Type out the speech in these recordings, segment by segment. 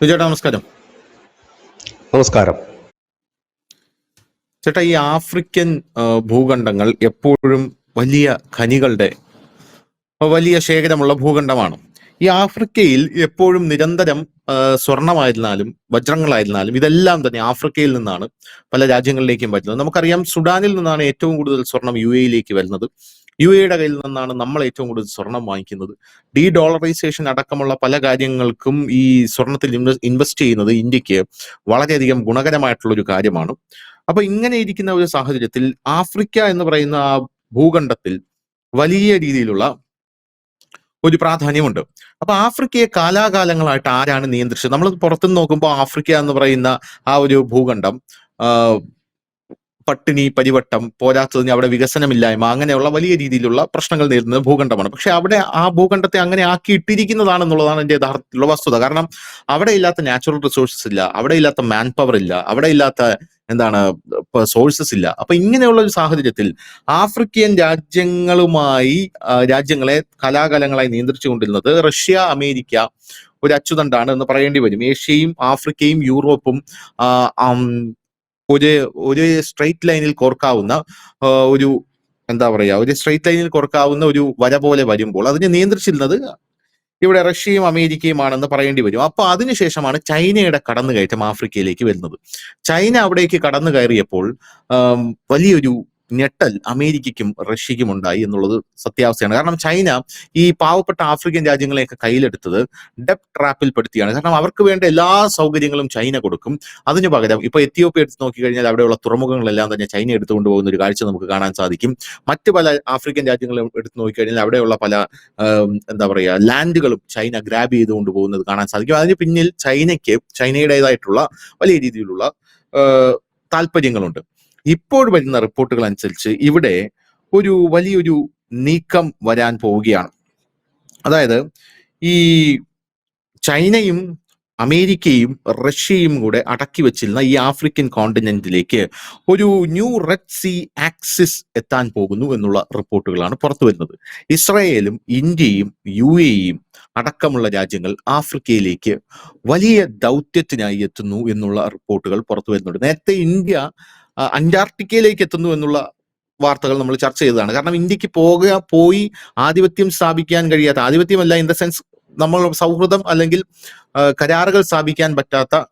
ചേട്ടാ നമസ്കാരം. നമസ്കാരം. ചേട്ടാ, ഈ ആഫ്രിക്കൻ ഭൂഖണ്ഡങ്ങൾ എപ്പോഴും വലിയ ഖനികളുടെ വലിയ ശേഖരമുള്ള ഭൂഖണ്ഡമാണ്. ഈ ആഫ്രിക്കയിൽ എപ്പോഴും നിരന്തരം സ്വർണമായിരുന്നാലും വജ്രങ്ങളായിരുന്നാലും ഇതെല്ലാം തന്നെ ആഫ്രിക്കയിൽ നിന്നാണ് പല രാജ്യങ്ങളിലേക്കും വരുന്നത്. നമുക്കറിയാം, സുഡാനിൽ നിന്നാണ് ഏറ്റവും കൂടുതൽ സ്വർണം യു എയിലേക്ക് വരുന്നത്. യു എയുടെ കയ്യിൽ നിന്നാണ് നമ്മൾ ഏറ്റവും കൂടുതൽ സ്വർണം വാങ്ങിക്കുന്നത്. ഡീ ഡോളറൈസേഷൻ അടക്കമുള്ള പല കാര്യങ്ങൾക്കും ഈ സ്വർണത്തിൽ ഇൻവെസ്റ്റ് ചെയ്യുന്നത് ഇന്ത്യക്ക് വളരെയധികം ഗുണകരമായിട്ടുള്ള ഒരു കാര്യമാണ്. അപ്പൊ ഇങ്ങനെ ഇരിക്കുന്ന ഒരു സാഹചര്യത്തിൽ ആഫ്രിക്ക എന്ന് പറയുന്ന ആ ഭൂഖണ്ഡത്തിൽ വലിയ രീതിയിലുള്ള ഒരു പ്രാധാന്യമുണ്ട്. അപ്പൊ ആഫ്രിക്കയെ കാലാകാലങ്ങളായിട്ട് ആരാണ് നിയന്ത്രിച്ചത്? നമ്മൾ പുറത്തുനിന്ന് നോക്കുമ്പോൾ ആഫ്രിക്ക എന്ന് പറയുന്ന ആ ഒരു ഭൂഖണ്ഡം പട്ടിണി, പരിവട്ടം, പോരാത്തതിന് അവിടെ വികസനമില്ലായ്മ, അങ്ങനെയുള്ള വലിയ രീതിയിലുള്ള പ്രശ്നങ്ങൾ നേരിടുന്ന ഭൂഖണ്ഡമാണ്. പക്ഷെ അവിടെ ആ ഭൂഖണ്ഡത്തെ അങ്ങനെ ആക്കി ഇട്ടിരിക്കുന്നതാണെന്നുള്ളതാണ് എന്റെ യഥാർത്ഥത്തിലുള്ള വസ്തുത. കാരണം അവിടെ ഇല്ലാത്ത നാച്ചുറൽ റിസോഴ്സസ് ഇല്ല, അവിടെ ഇല്ലാത്ത മാൻ പവർ ഇല്ല, അവിടെ ഇല്ലാത്ത സോഴ്സസ് ഇല്ല. അപ്പൊ ഇങ്ങനെയുള്ള ഒരു സാഹചര്യത്തിൽ ആഫ്രിക്കൻ രാജ്യങ്ങളെ കലാകാലങ്ങളായി നിയന്ത്രിച്ചുകൊണ്ടിരുന്നത് റഷ്യ, അമേരിക്ക ഒരു അച്ചുതണ്ടാണ് എന്ന് പറയേണ്ടി വരും. ഏഷ്യയും ആഫ്രിക്കയും യൂറോപ്പും ഒരു സ്ട്രെയിറ്റ് ലൈനിൽ കോർക്കാവുന്ന ഒരു വര പോലെ വരുമ്പോൾ അതിനെ നിയന്ത്രിച്ചിരുന്നത് ഇവിടെ റഷ്യയും അമേരിക്കയുമാണെന്ന് പറയേണ്ടി വരും. അപ്പൊ അതിനുശേഷമാണ് ചൈനയുടെ കടന്നുകയറ്റം ആഫ്രിക്കയിലേക്ക് വരുന്നത്. ചൈന അവിടേക്ക് കടന്നു കയറിയപ്പോൾ വലിയൊരു ഞെട്ടൽ അമേരിക്കയ്ക്കും റഷ്യയ്ക്കും ഉണ്ടായി എന്നുള്ളത് സത്യാവസ്ഥയാണ്. കാരണം ചൈന ഈ പാവപ്പെട്ട ആഫ്രിക്കൻ രാജ്യങ്ങളെയൊക്കെ കയ്യിലെടുത്തത് ഡെപ്റ്റ് ട്രാപ്പിൽ പെടുത്തിയാണ്. കാരണം അവർക്ക് വേണ്ട എല്ലാ സൗകര്യങ്ങളും ചൈന കൊടുക്കും. അതിനു പകരം ഇപ്പൊ എത്യോപ്യ എടുത്ത് നോക്കിക്കഴിഞ്ഞാൽ അവിടെയുള്ള തുറമുഖങ്ങളെല്ലാം തന്നെ ചൈന എടുത്തുകൊണ്ട് പോകുന്ന ഒരു കാഴ്ച നമുക്ക് കാണാൻ സാധിക്കും. മറ്റു പല ആഫ്രിക്കൻ രാജ്യങ്ങളും എടുത്ത് നോക്കിക്കഴിഞ്ഞാൽ അവിടെയുള്ള പല ലാൻഡുകളും ചൈന ഗ്രാബ് ചെയ്തുകൊണ്ട് പോകുന്നത് കാണാൻ സാധിക്കും. അതിന് പിന്നിൽ ചൈനയുടേതായിട്ടുള്ള വലിയ രീതിയിലുള്ള താല്പര്യങ്ങളുണ്ട്. ഇപ്പോൾ വരുന്ന റിപ്പോർട്ടുകൾ അനുസരിച്ച് ഇവിടെ ഒരു വലിയൊരു നീക്കം വരാൻ പോവുകയാണ്. അതായത് ഈ ചൈനയും അമേരിക്കയും റഷ്യയും കൂടെ അടക്കി വെച്ചിരുന്ന ഈ ആഫ്രിക്കൻ കോണ്ടിനെന്റിലേക്ക് ഒരു ന്യൂ റെഡ് സീ ആക്സിസ് എത്താൻ പോകുന്നു എന്നുള്ള റിപ്പോർട്ടുകളാണ് പുറത്തു വരുന്നത്. ഇസ്രായേലും ഇന്ത്യയും യു എയും അടക്കമുള്ള രാജ്യങ്ങൾ ആഫ്രിക്കയിലേക്ക് വലിയ ദൗത്യത്തിനായി എത്തുന്നു എന്നുള്ള റിപ്പോർട്ടുകൾ പുറത്തു വരുന്നുണ്ട്. നേരത്തെ ഇന്ത്യ അന്റാർട്ടിക്കയിലേക്ക് എത്തുന്നു എന്നുള്ള വാർത്തകൾ നമ്മൾ ചർച്ച ചെയ്തതാണ്. കാരണം ഇന്ത്യക്ക് പോയി ആധിപത്യം സ്ഥാപിക്കാൻ കഴിയാത്ത, ആധിപത്യമല്ല ഇൻ ദ സെൻസ് നമ്മൾ സൗഹൃദം അല്ലെങ്കിൽ കരാറുകൾ സ്ഥാപിക്കാൻ പറ്റാത്ത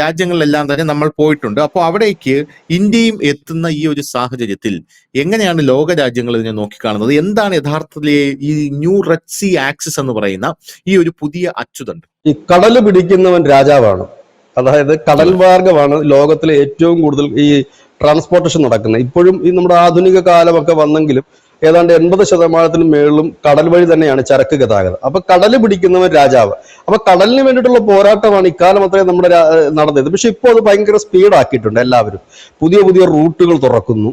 രാജ്യങ്ങളിലെല്ലാം തന്നെ നമ്മൾ പോയിട്ടുണ്ട്. അപ്പോൾ അവിടേക്ക് ഇന്ത്യയും എത്തുന്ന ഈ ഒരു സാഹചര്യത്തിൽ എങ്ങനെയാണ് ലോക രാജ്യങ്ങൾ ഇതിനെ നോക്കിക്കാണുന്നത്? എന്താണ് യഥാർത്ഥത്തിലെ ഈ ന്യൂ റെഡ് സീ ആക്സിസ് എന്ന് പറയുന്ന ഈ ഒരു പുതിയ അച്ചുതണ്ട്? ഈ കടല് പിടിക്കുന്നവൻ രാജാവാണ്. അതായത് കടൽ മാർഗമാണ് ലോകത്തിലെ ഏറ്റവും കൂടുതൽ ഈ ട്രാൻസ്പോർട്ടേഷൻ നടക്കുന്നത്. ഇപ്പോഴും ഈ നമ്മുടെ ആധുനിക കാലമൊക്കെ വന്നെങ്കിലും ഏതാണ്ട് 80% മേളിലും കടൽ വഴി തന്നെയാണ് ചരക്ക് ഗതാഗതം. അപ്പൊ കടല് പിടിക്കുന്നവൻ രാജാവ്. അപ്പൊ കടലിന് വേണ്ടിയിട്ടുള്ള പോരാട്ടമാണ് ഇക്കാലം അത്രയും നമ്മുടെ നടന്നത്. പക്ഷെ ഇപ്പോൾ അത് ഭയങ്കര സ്പീഡാക്കിയിട്ടുണ്ട്. എല്ലാവരും പുതിയ പുതിയ റൂട്ടുകൾ തുറക്കുന്നു.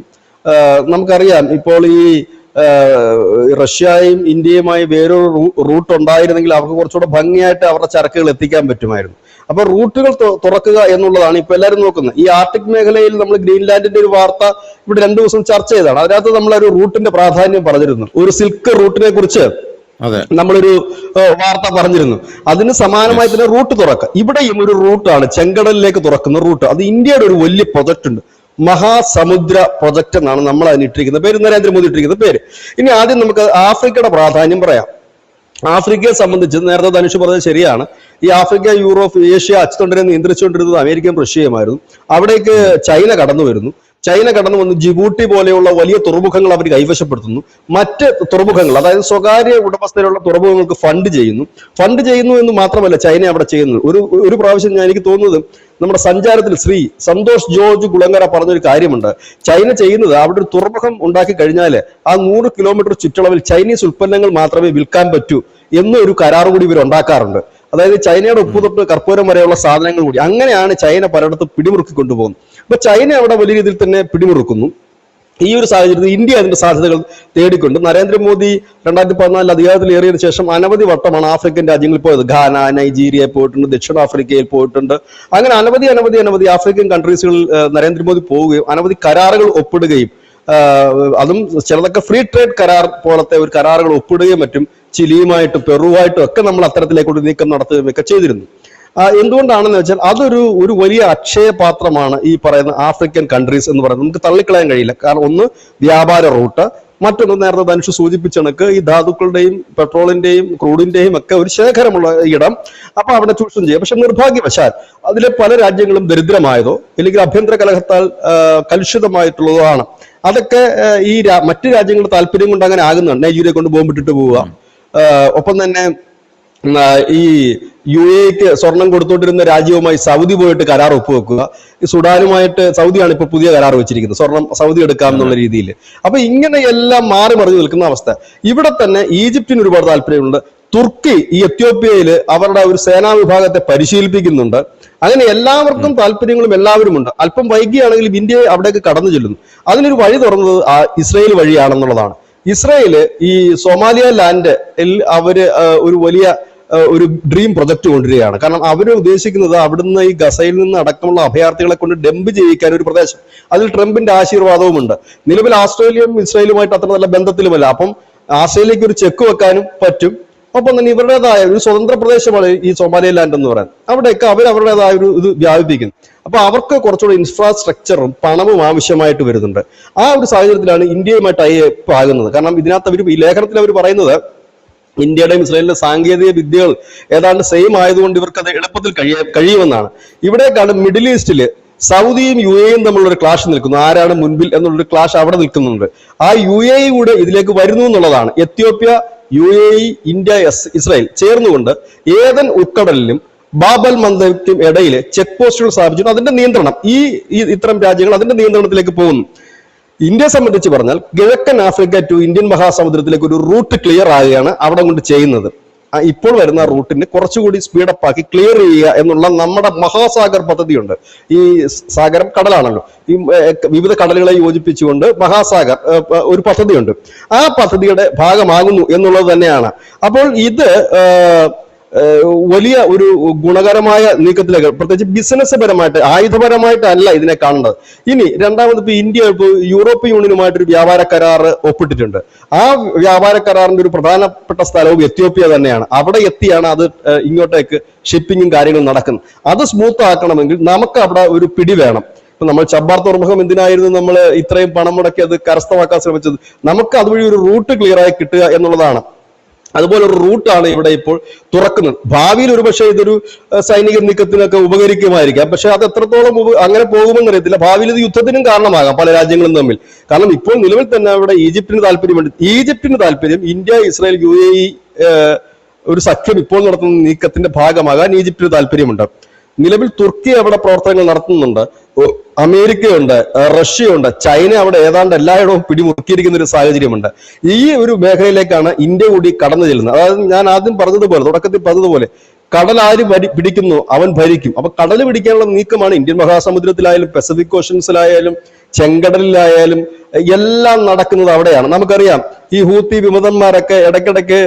നമുക്കറിയാം, ഇപ്പോൾ ഈ റഷ്യയും ഇന്ത്യയുമായി വേറൊരു റൂട്ട് ഉണ്ടായിരുന്നെങ്കിൽ അവർക്ക് കുറച്ചുകൂടെ ഭംഗിയായിട്ട് അവരുടെ ചരക്കുകൾ എത്തിക്കാൻ പറ്റുമായിരുന്നു. അപ്പൊ റൂട്ടുകൾ തുറക്കുക എന്നുള്ളതാണ് ഇപ്പൊ എല്ലാവരും നോക്കുന്നത്. ഈ ആർട്ടിക് മേഖലയിൽ നമ്മൾ ഗ്രീൻലാൻഡിന്റെ ഒരു വാർത്ത ഇവിടെ 2 ദിവസം ചർച്ച ചെയ്തതാണ്. അതിനകത്ത് നമ്മൾ ഒരു റൂട്ടിന്റെ പ്രാധാന്യം പറഞ്ഞിരുന്നു. ഒരു സിൽക്ക് റൂട്ടിനെ കുറിച്ച് നമ്മളൊരു വാർത്ത പറഞ്ഞിരുന്നു. അതിന് സമാനമായി തന്നെ റൂട്ട് തുറക്കുക. ഇവിടെയും ഒരു റൂട്ടാണ് ചെങ്കടലിലേക്ക് തുറക്കുന്ന റൂട്ട്. അത് ഇന്ത്യയുടെ ഒരു വലിയ പ്രൊജക്ട് ഉണ്ട്, മഹാസമുദ്ര പ്രൊജക്ട് എന്നാണ് നമ്മൾ അതിന് ഇട്ടിരിക്കുന്ന പേര്, നരേന്ദ്രമോദി ഇട്ടിരിക്കുന്ന പേര്. ഇനി ആദ്യം നമുക്ക് ആഫ്രിക്കയുടെ പ്രാധാന്യം പറയാം. ആഫ്രിക്കയെ സംബന്ധിച്ച് നേരത്തെ ധനുഷ് പറഞ്ഞത് ശരിയാണ്. ഈ ആഫ്രിക്ക, യൂറോപ്പ്, ഏഷ്യ അച്ചുതണ്ടിനെ നിയന്ത്രിച്ചുകൊണ്ടിരുന്നത് അമേരിക്കയും റഷ്യയുമായിരുന്നു. അവിടേക്ക് ചൈന കടന്നു വരുന്നു. ചൈന കടന്നു വന്ന് ജിബൂട്ടി പോലെയുള്ള വലിയ തുറമുഖങ്ങൾ അവർ കൈവശപ്പെടുത്തുന്നു. മറ്റ് തുറമുഖങ്ങൾ, അതായത് സ്വകാര്യ ഉടമസ്ഥയിലുള്ള തുറമുഖങ്ങൾക്ക് ഫണ്ട് ചെയ്യുന്നു എന്ന് മാത്രമല്ല ചൈന അവിടെ ചെയ്യുന്നത്. ഒരു പ്രാവശ്യം എനിക്ക് തോന്നുന്നത് നമ്മുടെ സഞ്ചാരത്തിൽ ശ്രീ സന്തോഷ് ജോർജ് കുളങ്ങര പറഞ്ഞൊരു കാര്യമുണ്ട്. ചൈന ചെയ്യുന്നത് അവിടെ ഒരു തുറമുഖം ഉണ്ടാക്കി കഴിഞ്ഞാൽ ആ 100 കിലോമീറ്റർ ചുറ്റളവിൽ ചൈനീസ് ഉൽപ്പന്നങ്ങൾ മാത്രമേ വിൽക്കാൻ പറ്റൂ എന്നൊരു കരാർ കൂടി ഇവർ ഉണ്ടാക്കാറുണ്ട്. അതായത് ചൈനയുടെ ഉപ്പ് തൊട്ട് കർപ്പൂരം വരെയുള്ള സാധനങ്ങൾ കൂടി. അങ്ങനെയാണ് ചൈന പലയിടത്തും പിടിമുറുക്കി കൊണ്ടുപോകുന്നത്. അപ്പൊ ചൈന അവിടെ വലിയ രീതിയിൽ തന്നെ പിടിമുറുക്കുന്നു. ഈ ഒരു സാഹചര്യത്തിൽ ഇന്ത്യ അതിന്റെ സാധ്യതകൾ തേടിക്കൊണ്ട് നരേന്ദ്രമോദി 2014 അധികാരത്തിലേറിയതിനു ശേഷം അനവധി വട്ടമാണ് ആഫ്രിക്കൻ രാജ്യങ്ങളിൽ പോയത്. ഘാന, നൈജീരിയ പോയിട്ടുണ്ട്, ദക്ഷിണാഫ്രിക്കയിൽ പോയിട്ടുണ്ട്. അങ്ങനെ അനവധി ആഫ്രിക്കൻ കൺട്രീസുകളിൽ നരേന്ദ്രമോദി പോവുകയും അനവധി കരാറുകൾ ഒപ്പിടുകയും, അതും ചിലതൊക്കെ ഫ്രീ ട്രേഡ് കരാർ പോലത്തെ ഒരു കരാറുകൾ ഒപ്പിടുകയും മറ്റും ചിലിയുമായിട്ടും പെറുവായിട്ടും ഒക്കെ നമ്മൾ അത്തരത്തിലേക്കൂടി നീക്കം നടത്തുകയും ഒക്കെ ചെയ്തിരുന്നു. എന്തുകൊണ്ടാണെന്ന് വെച്ചാൽ അതൊരു വലിയ അക്ഷയപാത്രമാണ് ഈ പറയുന്ന ആഫ്രിക്കൻ കൺട്രീസ് എന്ന് പറയുന്നത്. നമുക്ക് തള്ളിക്കളയാൻ കഴിയില്ല. കാരണം ഒന്ന് വ്യാപാര റൂട്ട്, മറ്റൊന്ന് നേരത്തെ ധനുഷ് സൂചിപ്പിച്ച കണക്ക് ഈ ധാതുക്കളുടെയും പെട്രോളിന്റെയും ക്രൂഡിന്റെയും ഒക്കെ ഒരു ശേഖരമുള്ള ഇടം. അപ്പൊ അവിടെ ചൂഷണം ചെയ്യും. പക്ഷെ നിർഭാഗ്യവശാൽ അതിലെ പല രാജ്യങ്ങളും ദരിദ്രമായതോ അല്ലെങ്കിൽ ആഭ്യന്തര കലഹത്താൽ കലുഷിതമായിട്ടുള്ളതോ ആണ്. അതൊക്കെ ഈ മറ്റു രാജ്യങ്ങളുടെ താല്പര്യം കൊണ്ട് അങ്ങനെ ആകുന്നുണ്ട്. നൈജീരിയ കൊണ്ട് ബോംബിട്ടിട്ട് പോവുക, ഒപ്പം തന്നെ ഈ UAE സ്വർണം കൊടുത്തോണ്ടിരുന്ന രാജ്യവുമായി സൗദി പോയിട്ട് കരാർ ഒപ്പുവെക്കുക. ഈ സുഡാനുമായിട്ട് സൗദിയാണ് ഇപ്പൊ പുതിയ കരാർ വെച്ചിരിക്കുന്നത്, സ്വർണം സൗദി എടുക്കാം എന്നുള്ള രീതിയിൽ. അപ്പൊ ഇങ്ങനെയെല്ലാം മാറി മറിഞ്ഞു നിൽക്കുന്ന അവസ്ഥ. ഇവിടെ തന്നെ ഈജിപ്തിന് ഒരുപാട് താല്പര്യമുണ്ട്. തുർക്കി ഈ എത്യോപ്യയിൽ അവരുടെ ഒരു സേനാ വിഭാഗത്തെ പരിശീലിപ്പിക്കുന്നുണ്ട്. അങ്ങനെ എല്ലാവർക്കും താല്പര്യങ്ങളും എല്ലാവരുമുണ്ട്. അല്പം വൈകിയാണെങ്കിലും ഇന്ത്യ അവിടേക്ക് കടന്നു ചെല്ലുന്നു. അതിനൊരു വഴി തുറന്നത് ഇസ്രയേൽ വഴിയാണെന്നുള്ളതാണ്. ഇസ്രയേല് ഈ സൊമാലിയ ലാൻഡിൽ അവര് ഒരു വലിയ ഒരു ഡ്രീം പ്രൊജക്ട് കൊണ്ടുവരികയാണ്. കാരണം അവർ ഉദ്ദേശിക്കുന്നത് അവിടുന്ന് ഈ ഗസയിൽ നിന്ന് അടക്കമുള്ള അഭയാർത്ഥികളെ കൊണ്ട് ഡംപ് ചെയ്യിക്കാൻ ഒരു പ്രദേശം. അതിൽ ട്രംപിന്റെ ആശീർവാദവുമുണ്ട്. നിലവിൽ ആസ്ട്രേലിയയും ഇസ്രയേലുമായിട്ട് അത്ര നല്ല ബന്ധത്തിലുമല്ല. അപ്പം ആസ്ട്രേലിയക്ക് ഒരു ചെക്ക് വെക്കാനും പറ്റും. ഒപ്പം തന്നെ ഇവരുടേതായ ഒരു സ്വതന്ത്ര പ്രദേശമാണ് ഈ സൊമാലിയ ലാൻഡ് എന്ന് പറയുന്നത്. അവിടെയൊക്കെ അവരുടേതായ ഒരു ഇത് വ്യാപിപ്പിക്കുന്നു. അപ്പൊ അവർക്ക് കുറച്ചുകൂടി ഇൻഫ്രാസ്ട്രക്ചറും പണവും ആവശ്യമായിട്ട് വരുന്നുണ്ട്. ആ ഒരു സാഹചര്യത്തിലാണ് ഇന്ത്യയുമായിട്ട് അയപ്പ് ആകുന്നത്. കാരണം ഇതിനകത്ത് അവർ ഈ ലേഖനത്തിൽ അവർ പറയുന്നത് ഇന്ത്യയുടെയും ഇസ്രായേലിന്റെ സാങ്കേതിക വിദ്യകൾ ഏതാണ്ട് സെയിം ആയതുകൊണ്ട് ഇവർക്ക് അത് എളുപ്പത്തിൽ കഴിയുമെന്നാണ്. ഇവിടേക്കാണ് മിഡിൽ ഈസ്റ്റില് സൗദിയും UAE തമ്മിലുള്ള ഒരു ക്ലാഷ് നിൽക്കുന്നു. ആരാണ് മുൻപിൽ എന്നുള്ളൊരു ക്ലാഷ് അവിടെ നിൽക്കുന്നുണ്ട്. ആ UAE കൂടെ ഇതിലേക്ക് വരുന്നു എന്നുള്ളതാണ്. എത്യോപ്യ, UAE, ഇന്ത്യ, ഇസ്രായേൽ ചേർന്നുകൊണ്ട് ഏതൻ ഉൾക്കടലിലും ബാബൽ മന്ദയ്ക്കും ഇടയിൽ ചെക്ക് പോസ്റ്റുകൾ സ്ഥാപിച്ചിട്ട് അതിന്റെ നിയന്ത്രണം ഇത്തരം രാജ്യങ്ങൾ അതിന്റെ നിയന്ത്രണത്തിലേക്ക് പോകുന്നു. ഇന്ത്യയെ സംബന്ധിച്ച് പറഞ്ഞാൽ കിഴക്കൻ ആഫ്രിക്ക ടു ഇന്ത്യൻ മഹാസമുദ്രത്തിലേക്ക് ഒരു റൂട്ട് ക്ലിയർ ആകുകയാണ് അവിടെ കൊണ്ട് ചെയ്യുന്നത്. ഇപ്പോൾ വരുന്ന റൂട്ടിന് കുറച്ചുകൂടി സ്പീഡപ്പ് ആക്കി ക്ലിയർ ചെയ്യുക എന്നുള്ള നമ്മുടെ മഹാസാഗർ പദ്ധതിയുണ്ട്. ഈ സാഗരം കടലാണല്ലോ, ഈ വിവിധ കടലുകളെ യോജിപ്പിച്ചുകൊണ്ട് മഹാസാഗർ ഒരു പദ്ധതിയുണ്ട്. ആ പദ്ധതിയുടെ ഭാഗമാകുന്നു എന്നുള്ളത് തന്നെയാണ്. അപ്പോൾ ഇത് വലിയ ഒരു ഗുണകരമായ നീക്കത്തിലേക്ക്, പ്രത്യേകിച്ച് ബിസിനസ് പരമായിട്ട്, ആയുധപരമായിട്ടല്ല ഇതിനെ കാണേണ്ടത്. ഇനി രണ്ടാമത് ഇപ്പൊ ഇന്ത്യ യൂറോപ്യൻ യൂണിയനുമായിട്ടൊരു വ്യാപാര കരാർ ഒപ്പിട്ടിട്ടുണ്ട്. ആ വ്യാപാര കരാറിന്റെ ഒരു പ്രധാനപ്പെട്ട സ്ഥലവും എത്യോപ്യ തന്നെയാണ്. അവിടെ എത്തിയാണ് അത് ഇങ്ങോട്ടേക്ക് ഷിപ്പിങ്ങും കാര്യങ്ങളും നടക്കുന്നത്. അത് സ്മൂത്ത് ആക്കണമെങ്കിൽ നമുക്ക് അവിടെ ഒരു പിടി വേണം. ഇപ്പൊ നമ്മൾ ചബ്ബാർ തുറമുഖം എന്തിനായിരുന്നു നമ്മൾ ഇത്രയും പണം മുടക്കി അത് കരസ്ഥമാക്കാൻ ശ്രമിച്ചത്? നമുക്ക് അതുവഴി ഒരു റൂട്ട് ക്ലിയർ ആയി കിട്ടുക എന്നുള്ളതാണ്. അതുപോലെ ഒരു റൂട്ടാണ് ഇവിടെ ഇപ്പോൾ തുറക്കുന്നത്. ഭാവിയിൽ ഒരുപക്ഷെ ഇതൊരു സൈനിക നീക്കത്തിനൊക്കെ ഉപകരിക്കുമായിരിക്കാം. പക്ഷെ അത് എത്രത്തോളം അങ്ങനെ പോകുമെന്ന് അറിയത്തില്ല. ഭാവിയിൽ ഇത് യുദ്ധത്തിനും കാരണമാകാം പല രാജ്യങ്ങളും തമ്മിൽ. കാരണം ഇപ്പോൾ നിലവിൽ തന്നെ അവിടെ ഈജിപ്തിന് താല്പര്യമുണ്ട്. ഈജിപ്തിന് താല്പര്യം ഇന്ത്യ, ഇസ്രായേൽ, UAE ഒരു സഖ്യം ഇപ്പോൾ നടത്തുന്ന നീക്കത്തിന്റെ ഭാഗമാകാൻ ഈജിപ്തിന് താല്പര്യമുണ്ട്. നിലവിൽ തുർക്കി അവിടെ പ്രവർത്തനങ്ങൾ നടത്തുന്നുണ്ട്. അമേരിക്കയുണ്ട്, റഷ്യയുണ്ട്, ചൈന അവിടെ ഏതാണ്ട് എല്ലായിടവും പിടിമുറുക്കിയിരിക്കുന്ന ഒരു സാഹചര്യമുണ്ട്. ഈ ഒരു മേഖലയിലേക്കാണ് ഇന്ത്യ കൂടി കടന്നു ചെല്ലുന്നത്. അതായത് ഞാൻ ആദ്യം പറഞ്ഞതുപോലെ, തുടക്കത്തിൽ പറഞ്ഞതുപോലെ, കടൽ ആര് പിടിക്കുന്നു അവൻ ഭരിക്കും. അപ്പൊ കടൽ പിടിക്കാനുള്ള നീക്കമാണ് ഇന്ത്യൻ മഹാസമുദ്രത്തിലായാലും പസഫിക് ഓഷൻസിലായാലും ചെങ്കടലിലായാലും എല്ലാം നടക്കുന്നത് അവിടെയാണ്. നമുക്കറിയാം ഈ ഹൂത്തി വിമതന്മാരൊക്കെ ഇടയ്ക്കിടയ്ക്ക്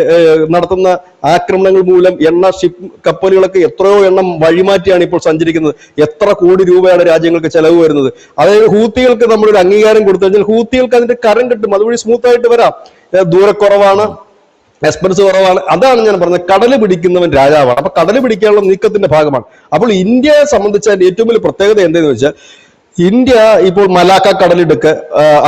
നടത്തുന്ന ആക്രമണങ്ങൾ മൂലം കപ്പലുകളൊക്കെ എത്രയോ എണ്ണം വഴിമാറ്റിയാണ് ഇപ്പോൾ സഞ്ചരിക്കുന്നത്. എത്ര കോടി രൂപയാണ് രാജ്യങ്ങൾക്ക് ചെലവ് വരുന്നത്. അതായത് ഹൂത്തികൾക്ക് നമ്മളൊരു അംഗീകാരം കൊടുത്തു കഴിഞ്ഞാൽ ഹൂത്തികൾക്ക് അതിന്റെ കരം കിട്ടും. അതുവഴി സ്മൂത്ത് ആയിട്ട് വരാം. ദൂരക്കുറവാണ്, എക്സ്പെൻസ് കുറവാണ്. അതാണ് ഞാൻ പറഞ്ഞത്, കടല് പിടിക്കുന്നവൻ രാജാവാണ്. അപ്പൊ കടല് പിടിക്കാനുള്ള നീക്കത്തിന്റെ ഭാഗമാണ്. അപ്പോൾ ഇന്ത്യയെ സംബന്ധിച്ച ഏറ്റവും വലിയ പ്രത്യേകത എന്താണെന്ന് വെച്ചാൽ, ഇന്ത്യ ഇപ്പോൾ മലാക്ക കടലിടുക്ക്,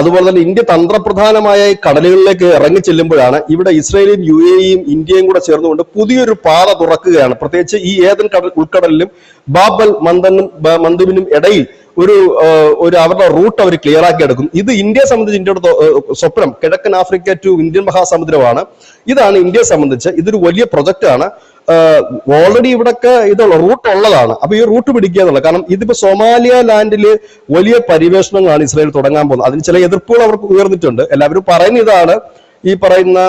അതുപോലെ തന്നെ ഇന്ത്യ തന്ത്രപ്രധാനമായ കടലുകളിലേക്ക് ഇറങ്ങി ചെല്ലുമ്പോഴാണ് ഇവിടെ ഇസ്രായേലും UAEയും ഇന്ത്യയും കൂടെ ചേർന്നുകൊണ്ട് പുതിയൊരു പാത തുറക്കുകയാണ്. പ്രത്യേകിച്ച് ഈ ഏതൻ ഉൾക്കടലിലും ബാബൽ മന്ദബിനും ഇടയിൽ ഒരു അവരുടെ റൂട്ട് അവർ ക്ലിയർ ആക്കി എടുക്കും. ഇത് ഇന്ത്യയെ സംബന്ധിച്ച് ഇന്ത്യയുടെ സ്വപ്നം. കിഴക്കൻ ആഫ്രിക്ക ടു ഇന്ത്യൻ മഹാസമുദ്രമാണ്. ഇതാണ് ഇന്ത്യയെ സംബന്ധിച്ച് ഇതൊരു വലിയ പ്രൊജക്റ്റ് ആണ്. ഓൾറെഡി ഇവിടൊക്കെ ഇതുള്ള റൂട്ട് ഉള്ളതാണ്. അപ്പൊ ഈ റൂട്ട് പിടിക്കുക എന്നുള്ളത്, കാരണം ഇതിപ്പോ സൊമാലിയ ലാൻഡിൽ വലിയ പരിവേഷണങ്ങളാണ് ഇസ്രായേൽ തുടങ്ങാൻ പോകുന്നത്. അതിന് ചില എതിർപ്പുകൾ അവർക്ക് ഉയർന്നിട്ടുണ്ട്. എല്ലാവരും പറയുന്ന ഇതാണ്, ഈ പറയുന്ന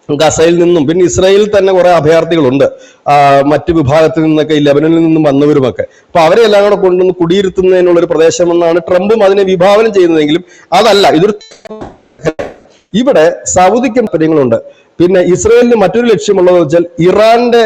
ഗസയിൽ നിന്നും പിന്നെ ഇസ്രായേലിൽ തന്നെ കുറെ അഭയാർത്ഥികളുണ്ട്, മറ്റു വിഭാഗത്തിൽ നിന്നൊക്കെ, ഈ ലെബനനിൽ നിന്നും വന്നവരുമൊക്കെ. അപ്പൊ അവരെ എല്ലാം കൂടെ കൊണ്ടുവന്ന് കുടിയിരുത്തുന്നതിനുള്ള ഒരു പ്രദേശമെന്നാണ് ട്രംപും അതിനെ വിഭാവനം ചെയ്യുന്നതെങ്കിലും അതല്ല. ഇവിടെ സൗദിക്ക് താല്പര്യങ്ങളുണ്ട്, പിന്നെ ഇസ്രയേലിന് മറ്റൊരു ലക്ഷ്യമുള്ളതെന്ന് വെച്ചാൽ ഇറാന്റെ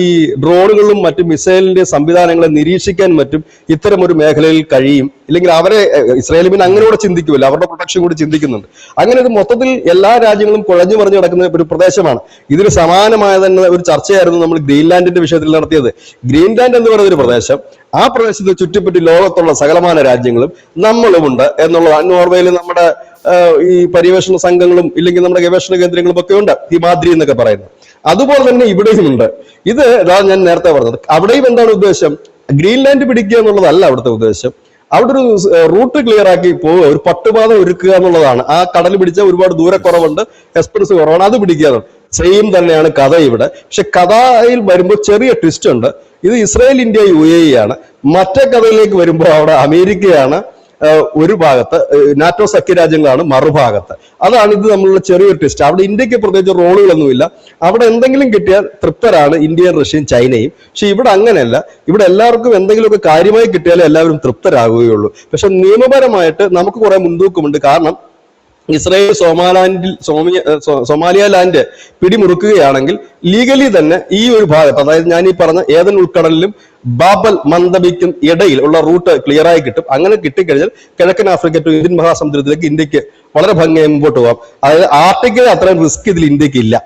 ഈ ഡ്രോണുകളും മറ്റു മിസൈലിന്റെ സംവിധാനങ്ങളെ നിരീക്ഷിക്കാൻ മറ്റും ഇത്തരം ഒരു മേഖലയിൽ കഴിയും. ഇല്ലെങ്കിൽ അവരെ ഇസ്രയേൽ പിന്നെ അങ്ങനെ കൂടെ ചിന്തിക്കുമല്ലോ, അവരുടെ പ്രൊട്ടക്ഷൻ കൂടി ചിന്തിക്കുന്നുണ്ട്. അങ്ങനെ ഒരു മൊത്തത്തിൽ എല്ലാ രാജ്യങ്ങളും കുഴഞ്ഞു മറിഞ്ഞു കിടക്കുന്ന ഒരു പ്രദേശമാണ്. ഇതിന് സമാനമായ തന്നെ ഒരു ചർച്ചയായിരുന്നു നമ്മൾ ഗ്രീൻലാൻഡിന്റെ വിഷയത്തിൽ നടത്തിയത്. ഗ്രീൻലാൻഡ് എന്ന് പറയുന്ന ഒരു പ്രദേശം, ആ പ്രദേശത്ത് ചുറ്റിപ്പറ്റി ലോകത്തുള്ള സകലമാന രാജ്യങ്ങളും നമ്മളുമുണ്ട് എന്നുള്ളതാണ്. നോർവേയിൽ നമ്മുടെ ഈ പര്യവേഷണ സംഘങ്ങളും ഇല്ലെങ്കിൽ നമ്മുടെ ഗവേഷണ കേന്ദ്രങ്ങളും ഒക്കെ ഉണ്ട്, ഹിമാദ്രി എന്നൊക്കെ പറയുന്നത്. അതുപോലെ തന്നെ ഇവിടെയും ഉണ്ട്. ഇത് ഞാൻ നേരത്തെ പറഞ്ഞത്. അവിടെയും എന്താണ് ഉദ്ദേശം? ഗ്രീൻലാൻഡ് പിടിക്കുക എന്നുള്ളതല്ല അവിടുത്തെ ഉദ്ദേശം. അവിടെ ഒരു റൂട്ട് ക്ലിയർ ആക്കി പോവുക, ഒരു പട്ടുപാത ഒരുക്കുക എന്നുള്ളതാണ്. ആ കടൽ പിടിച്ചാൽ ഒരുപാട് ദൂരക്കുറവുണ്ട്, എക്സ്പെൻസ് കുറവാണ്, അത് പിടിക്കുക. സെയിം തന്നെയാണ് കഥ ഇവിടെ. പക്ഷെ കഥയിൽ വരുമ്പോൾ ചെറിയ ട്വിസ്റ്റ് ഉണ്ട്. ഇത് ഇസ്രായേൽ, ഇന്ത്യ, UAE ആണ്. മറ്റേ കഥയിലേക്ക് വരുമ്പോൾ അവിടെ അമേരിക്കയാണ് ഒരു ഭാഗത്ത്, നാറ്റോ സഖ്യരാജ്യങ്ങളാണ് മറുഭാഗത്ത്. അതാണ് ഇത് തമ്മിലുള്ള ചെറിയൊരു ട്വിസ്റ്റ്. അവിടെ ഇന്ത്യക്ക് പ്രത്യേകിച്ച് റോളുകളൊന്നുമില്ല. അവിടെ എന്തെങ്കിലും കിട്ടിയാൽ തൃപ്തരാണ് ഇന്ത്യയും റഷ്യയും ചൈനയും. പക്ഷെ ഇവിടെ അങ്ങനെയല്ല. ഇവിടെ എല്ലാവർക്കും എന്തെങ്കിലുമൊക്കെ കാര്യമായി കിട്ടിയാലേ എല്ലാവരും തൃപ്തരാകുകയുള്ളൂ. പക്ഷെ നിയമപരമായിട്ട് നമുക്ക് കുറെ മുൻതൂക്കമുണ്ട്. കാരണം ഇസ്രായേൽ സൊമാലിയ ലാൻഡ് പിടിമുറുക്കുകയാണെങ്കിൽ ലീഗലി തന്നെ ഈ ഒരു ഭാഗത്ത്, അതായത് ഞാൻ ഈ പറഞ്ഞ ഏതൻ ഉൾക്കടലിലും ബാബൽ മന്ദബിക്കും ഇടയിൽ ഉള്ള റൂട്ട് ക്ലിയർ ആയി കിട്ടും. അങ്ങനെ കിട്ടിക്കഴിഞ്ഞാൽ കിഴക്കൻ ആഫ്രിക്ക ടു ഇന്ത്യൻ മഹാസമുദ്രത്തിലേക്ക് ഇന്ത്യക്ക് വളരെ ഭംഗിയായി മുമ്പോട്ട് പോകാം. അതായത് ആർട്ടിക്കിൽ അത്രയും റിസ്ക് ഇതിൽ ഇന്ത്യക്ക് ഇല്ല.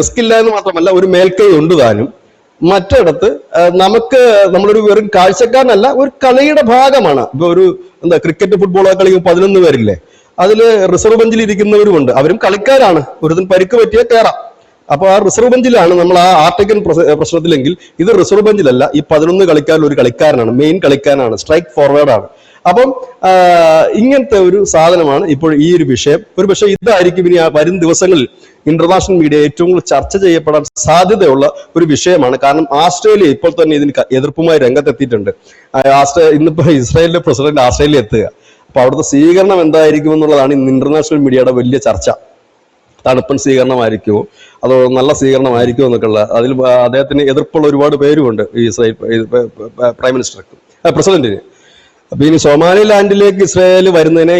റിസ്ക് ഇല്ല എന്ന് മാത്രമല്ല, ഒരു മേൽക്കൈ ഉണ്ട് താനും. മറ്റിടത്ത് നമുക്ക് നമ്മളൊരു വെറും കാഴ്ചക്കാരനല്ല, ഒരു കളിയുടെ ഭാഗമാണ്. ഇപ്പൊ ഒരു ക്രിക്കറ്റ് ഫുട്ബോൾ കളിക്കും 11 പേരില്ലേ, അതില് റിസർവ് ബെഞ്ചിൽ ഇരിക്കുന്നവരുമുണ്ട്, അവരും കളിക്കാരാണ്. ഒരുതിന് പരിക്ക് പറ്റിയാൽ കയറാം. അപ്പൊ ആ റിസർവ് ബെഞ്ചിലാണ് നമ്മൾ. ആ ആർട്ടിക്കൽ പ്രശ്നത്തിലെങ്കിൽ ഇത് റിസർവ് ബെഞ്ചിലല്ല, ഈ 11 കളിക്കാരിൽ ഒരു കളിക്കാരനാണ്, മെയിൻ കളിക്കാരനാണ്, സ്ട്രൈക്ക് ഫോർവേഡാണ്. അപ്പം ഇങ്ങനത്തെ ഒരു സാധനമാണ് ഇപ്പോൾ ഈ ഒരു വിഷയം. ഒരു പക്ഷേ ഇതായിരിക്കും ഇനി വരും ദിവസങ്ങളിൽ ഇന്റർനാഷണൽ മീഡിയ ഏറ്റവും കൂടുതൽ ചർച്ച ചെയ്യപ്പെടാൻ സാധ്യതയുള്ള ഒരു വിഷയമാണ്. കാരണം ആസ്ട്രേലിയ ഇപ്പോൾ തന്നെ ഇതിന് എതിർപ്പുമായി രംഗത്തെത്തിയിട്ടുണ്ട്. ഇന്നിപ്പോ ഇസ്രായേലിന്റെ പ്രസിഡന്റ് ആസ്ട്രേലിയ എത്തുക. അപ്പൊ അവിടുത്തെ സ്വീകരണം എന്തായിരിക്കും എന്നുള്ളതാണ് ഇന്ന് ഇന്റർനാഷണൽ മീഡിയയുടെ വലിയ ചർച്ച. തണുപ്പൻ സ്വീകരണമായിരിക്കുമോ അതോ നല്ല സ്വീകരണമായിരിക്കുമോ എന്നൊക്കെയുള്ള അതിൽ അദ്ദേഹത്തിന് എതിർപ്പുള്ള ഒരുപാട് പേരുമുണ്ട് ഈ ഇസ്രായേൽ പ്രൈം മിനിസ്റ്റർക്ക്, പ്രസിഡന്റിന്. അപ്പൊ ഇനി സൊമാലി ലാൻഡിലേക്ക് ഇസ്രായേൽ വരുന്നതിനെ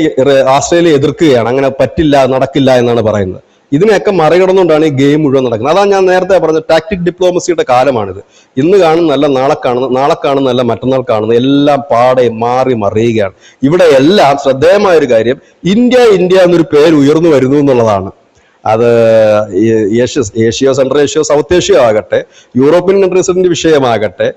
ആസ്ട്രേലിയ എതിർക്കുകയാണ്. അങ്ങനെ പറ്റില്ല, നടക്കില്ല എന്നാണ് പറയുന്നത്. ഇതിനെയൊക്കെ മറികടന്നുകൊണ്ടാണ് ഈ ഗെയിം മുഴുവൻ നടക്കുന്നത്. അതാണ് ഞാൻ നേരത്തെ പറഞ്ഞ ടാക്ടിക് ഡിപ്ലോമസിയുടെ കാലമാണിത്. ഇന്ന് കാണുന്നതല്ല നാളെ കാണുന്നതല്ല മറ്റന്നാൾ കാണുന്നത്, എല്ലാം പാടെ മാറി മറിയുകയാണ്. ഇവിടെ എല്ലാം ശ്രദ്ധേയമായ ഒരു കാര്യം, ഇന്ത്യ എന്നൊരു പേര് ഉയർന്നു വരുന്നു എന്നുള്ളതാണ്. അത് Asia, central Asia, south Asia ആകട്ടെ, യൂറോപ്യൻ കൺട്രീസിന്റെ വിഷയമാകട്ടെ,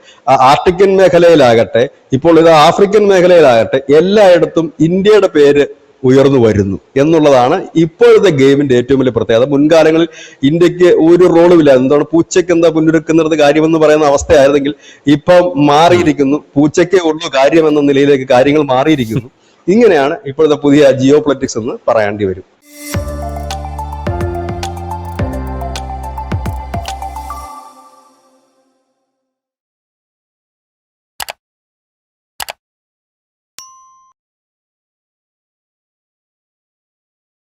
ആർട്ടിക്കൻ മേഖലയിലാകട്ടെ, ഇപ്പോൾ ഇത് ആഫ്രിക്കൻ മേഖലയിലാകട്ടെ, എല്ലായിടത്തും ഇന്ത്യയുടെ പേര് ഉയർന്നു വരുന്നു എന്നുള്ളതാണ് ഇപ്പോഴത്തെ ഗെയിമിന്റെ ഏറ്റവും വലിയ പ്രത്യേകത. മുൻകാലങ്ങളിൽ ഇന്ത്യക്ക് ഒരു റോളുമില്ല. എന്താണ് പൂച്ചയ്ക്ക് എന്താ പുനരുക്കുന്നത് കാര്യമെന്ന് പറയുന്ന അവസ്ഥയായിരുന്നെങ്കിൽ ഇപ്പം മാറിയിരിക്കുന്നു. പൂച്ചയ്ക്കേ ഉള്ളൂ കാര്യം എന്ന നിലയിലേക്ക് കാര്യങ്ങൾ മാറിയിരിക്കുന്നു. ഇങ്ങനെയാണ് ഇപ്പോഴത്തെ പുതിയ ജിയോ പൊളിറ്റിക്സ് എന്ന് പറയേണ്ടി വരും.